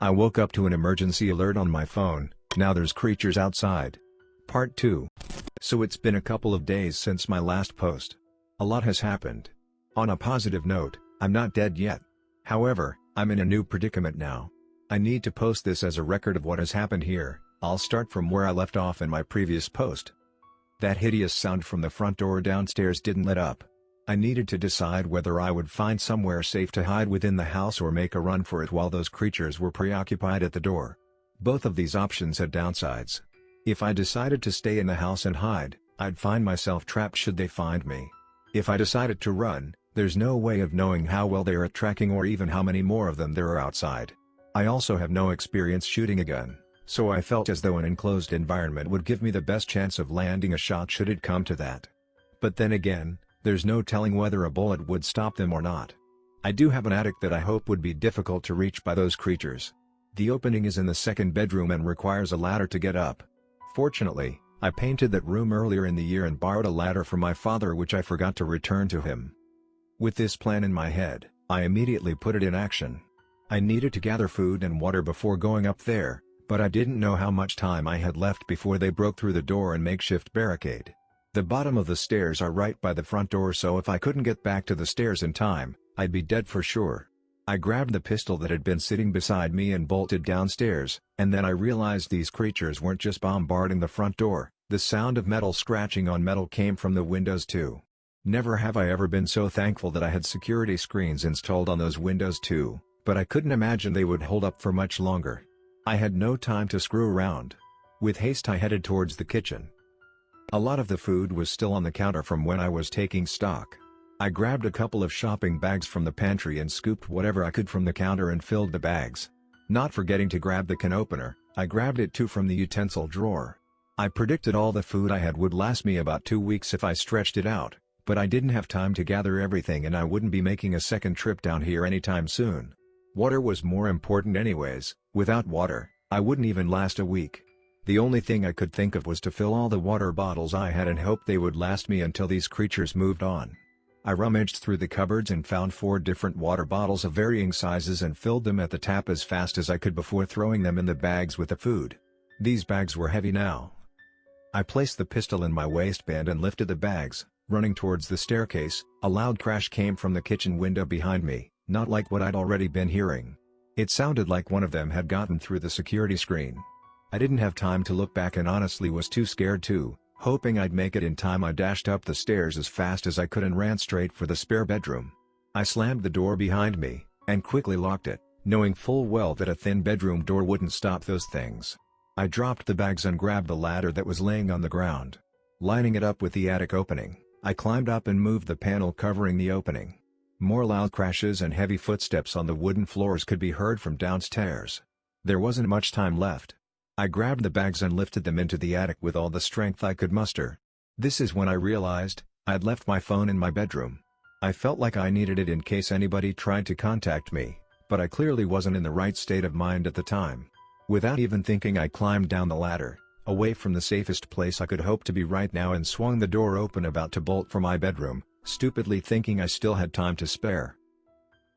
I woke up to an emergency alert on my phone. Now there's creatures outside. Part 2. So it's been a couple of days since my last post. A lot has happened. On a positive note, I'm not dead yet. However, I'm in a new predicament now. I need to post this as a record of what has happened here. I'll start from where I left off in my previous post. That hideous sound from the front door downstairs didn't let up. I needed to decide whether I would find somewhere safe to hide within the house or make a run for it while those creatures were preoccupied at the door. Both of these options had downsides. If I decided to stay in the house and hide, I'd find myself trapped should they find me. If I decided to run, there's no way of knowing how well they are at tracking or even how many more of them there are outside. I also have no experience shooting a gun, so I felt as though an enclosed environment would give me the best chance of landing a shot should it come to that. But then again, there's no telling whether a bullet would stop them or not. I do have an attic that I hope would be difficult to reach by those creatures. The opening is in the second bedroom and requires a ladder to get up. Fortunately, I painted that room earlier in the year and borrowed a ladder from my father which I forgot to return to him. With this plan in my head, I immediately put it in action. I needed to gather food and water before going up there, but I didn't know how much time I had left before they broke through the door and makeshift barricade. The bottom of the stairs are right by the front door, so if I couldn't get back to the stairs in time, I'd be dead for sure. I grabbed the pistol that had been sitting beside me and bolted downstairs, and then I realized these creatures weren't just bombarding the front door. The sound of metal scratching on metal came from the windows too. Never have I ever been so thankful that I had security screens installed on those windows too, but I couldn't imagine they would hold up for much longer. I had no time to screw around. With haste I headed towards the kitchen. A lot of the food was still on the counter from when I was taking stock. I grabbed a couple of shopping bags from the pantry and scooped whatever I could from the counter and filled the bags. Not forgetting to grab the can opener, I grabbed it too from the utensil drawer. I predicted all the food I had would last me about 2 weeks if I stretched it out, but I didn't have time to gather everything and I wouldn't be making a second trip down here anytime soon. Water was more important anyways. Without water, I wouldn't even last a week. The only thing I could think of was to fill all the water bottles I had and hope they would last me until these creatures moved on. I rummaged through the cupboards and found 4 different water bottles of varying sizes and filled them at the tap as fast as I could before throwing them in the bags with the food. These bags were heavy now. I placed the pistol in my waistband and lifted the bags, running towards the staircase. A loud crash came from the kitchen window behind me, not like what I'd already been hearing. It sounded like one of them had gotten through the security screen. I didn't have time to look back and honestly was too scared to. Hoping I'd make it in time, I dashed up the stairs as fast as I could and ran straight for the spare bedroom. I slammed the door behind me, and quickly locked it, knowing full well that a thin bedroom door wouldn't stop those things. I dropped the bags and grabbed the ladder that was laying on the ground. Lining it up with the attic opening, I climbed up and moved the panel covering the opening. More loud crashes and heavy footsteps on the wooden floors could be heard from downstairs. There wasn't much time left. I grabbed the bags and lifted them into the attic with all the strength I could muster. This is when I realized, I'd left my phone in my bedroom. I felt like I needed it in case anybody tried to contact me, but I clearly wasn't in the right state of mind at the time. Without even thinking, I climbed down the ladder, away from the safest place I could hope to be right now, and swung the door open about to bolt for my bedroom, stupidly thinking I still had time to spare.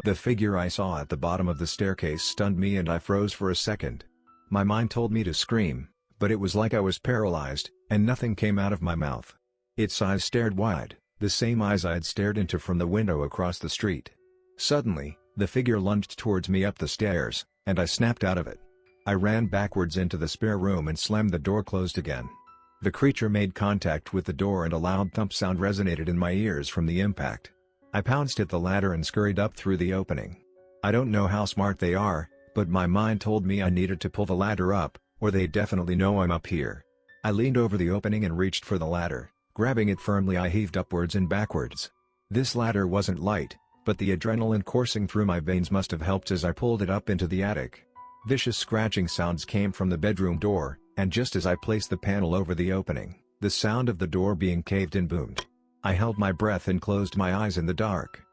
The figure I saw at the bottom of the staircase stunned me and I froze for a second. My mind told me to scream, but it was like I was paralyzed, and nothing came out of my mouth. Its eyes stared wide, the same eyes I'd stared into from the window across the street. Suddenly, the figure lunged towards me up the stairs, and I snapped out of it. I ran backwards into the spare room and slammed the door closed again. The creature made contact with the door and a loud thump sound resonated in my ears from the impact. I pounced at the ladder and scurried up through the opening. I don't know how smart they are, but my mind told me I needed to pull the ladder up, or they definitely know I'm up here. I leaned over the opening and reached for the ladder. Grabbing it firmly, I heaved upwards and backwards. This ladder wasn't light, but the adrenaline coursing through my veins must have helped as I pulled it up into the attic. Vicious scratching sounds came from the bedroom door, and just as I placed the panel over the opening, the sound of the door being caved in boomed. I held my breath and closed my eyes in the dark.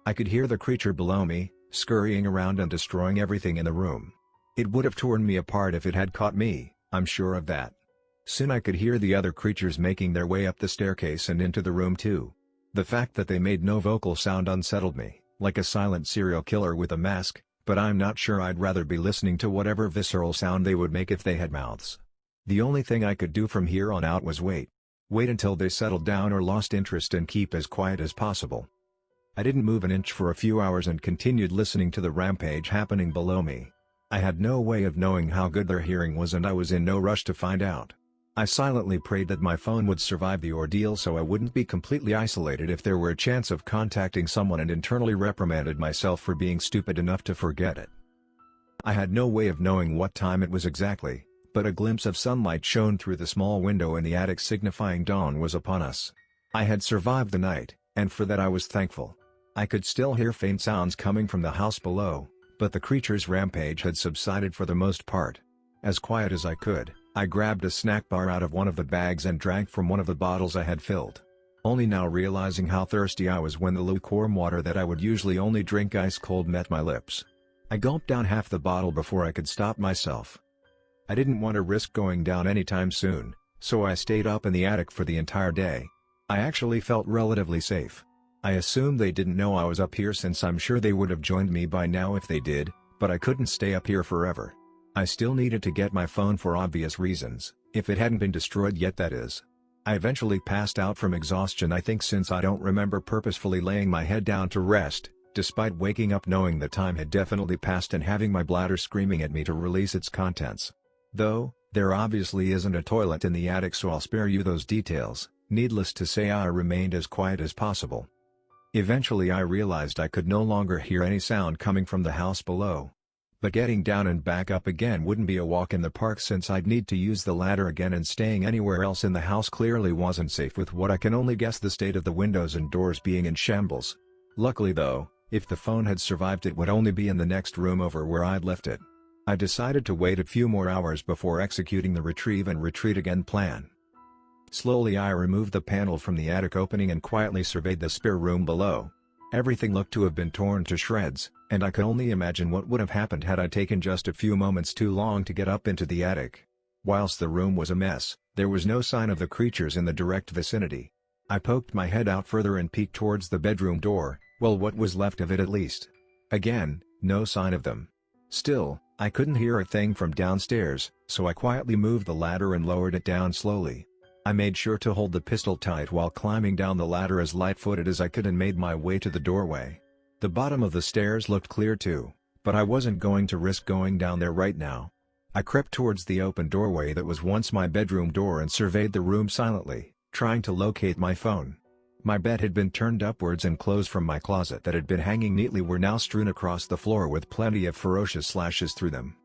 I could hear the creature below me, scurrying around and destroying everything in the room. It would have torn me apart if it had caught me, I'm sure of that. Soon I could hear the other creatures making their way up the staircase and into the room too. The fact that they made no vocal sound unsettled me, like a silent serial killer with a mask, but I'm not sure I'd rather be listening to whatever visceral sound they would make if they had mouths. The only thing I could do from here on out was wait. Wait until they settled down or lost interest and keep as quiet as possible. I didn't move an inch for a few hours and continued listening to the rampage happening below me. I had no way of knowing how good their hearing was, and I was in no rush to find out. I silently prayed that my phone would survive the ordeal so I wouldn't be completely isolated if there were a chance of contacting someone, and internally reprimanded myself for being stupid enough to forget it. I had no way of knowing what time it was exactly, but a glimpse of sunlight shone through the small window in the attic, signifying dawn was upon us. I had survived the night, and for that I was thankful. I could still hear faint sounds coming from the house below, but the creature's rampage had subsided for the most part. As quiet as I could, I grabbed a snack bar out of one of the bags and drank from one of the bottles I had filled. Only now realizing how thirsty I was when the lukewarm water that I would usually only drink ice cold met my lips. I gulped down half the bottle before I could stop myself. I didn't want to risk going down anytime soon, so I stayed up in the attic for the entire day. I actually felt relatively safe. I assumed they didn't know I was up here, since I'm sure they would have joined me by now if they did, but I couldn't stay up here forever. I still needed to get my phone for obvious reasons, if it hadn't been destroyed yet, that is. I eventually passed out from exhaustion, I think, since I don't remember purposefully laying my head down to rest, despite waking up knowing the time had definitely passed and having my bladder screaming at me to release its contents. Though, there obviously isn't a toilet in the attic, so I'll spare you those details. Needless to say, I remained as quiet as possible. Eventually I realized I could no longer hear any sound coming from the house below. But getting down and back up again wouldn't be a walk in the park, since I'd need to use the ladder again, and staying anywhere else in the house clearly wasn't safe, with what I can only guess the state of the windows and doors being in shambles. Luckily though, if the phone had survived, it would only be in the next room over where I'd left it. I decided to wait a few more hours before executing the retrieve and retreat again plan. Slowly I removed the panel from the attic opening and quietly surveyed the spare room below. Everything looked to have been torn to shreds, and I could only imagine what would have happened had I taken just a few moments too long to get up into the attic. Whilst the room was a mess, there was no sign of the creatures in the direct vicinity. I poked my head out further and peeked towards the bedroom door, well, what was left of it at least. Again, no sign of them. Still, I couldn't hear a thing from downstairs, so I quietly moved the ladder and lowered it down slowly. I made sure to hold the pistol tight while climbing down the ladder as light-footed as I could, and made my way to the doorway. The bottom of the stairs looked clear too, but I wasn't going to risk going down there right now. I crept towards the open doorway that was once my bedroom door and surveyed the room silently, trying to locate my phone. My bed had been turned upwards, and clothes from my closet that had been hanging neatly were now strewn across the floor with plenty of ferocious slashes through them.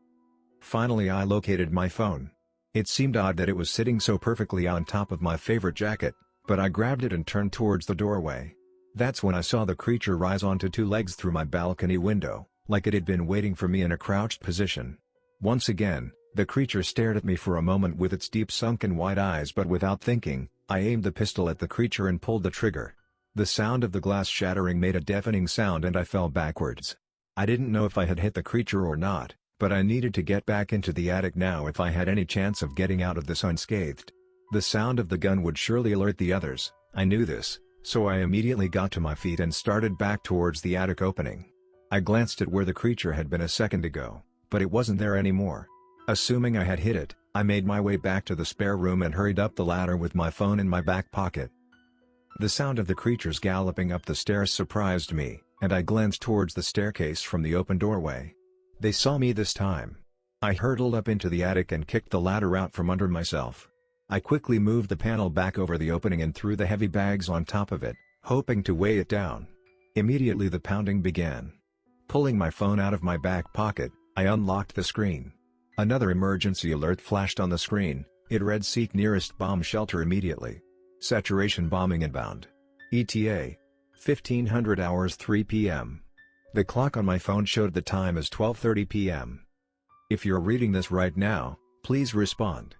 Finally I located my phone. It seemed odd that it was sitting so perfectly on top of my favorite jacket, but I grabbed it and turned towards the doorway. That's when I saw the creature rise onto two legs through my balcony window, like it had been waiting for me in a crouched position. Once again, the creature stared at me for a moment with its deep sunken white eyes, but without thinking, I aimed the pistol at the creature and pulled the trigger. The sound of the glass shattering made a deafening sound and I fell backwards. I didn't know if I had hit the creature or not, but I needed to get back into the attic now if I had any chance of getting out of this unscathed. The sound of the gun would surely alert the others, I knew this, so I immediately got to my feet and started back towards the attic opening. I glanced at where the creature had been a second ago, but it wasn't there anymore. Assuming I had hit it, I made my way back to the spare room and hurried up the ladder with my phone in my back pocket. The sound of the creatures galloping up the stairs surprised me, and I glanced towards the staircase from the open doorway. They saw me this time. I hurtled up into the attic and kicked the ladder out from under myself. I quickly moved the panel back over the opening and threw the heavy bags on top of it, hoping to weigh it down. Immediately the pounding began. Pulling my phone out of my back pocket, I unlocked the screen. Another emergency alert flashed on the screen. It read "Seek nearest bomb shelter immediately. Saturation bombing inbound. ETA: 1500 hours 3 p.m. The clock on my phone showed the time as 12:30 p.m. If you're reading this right now, please respond.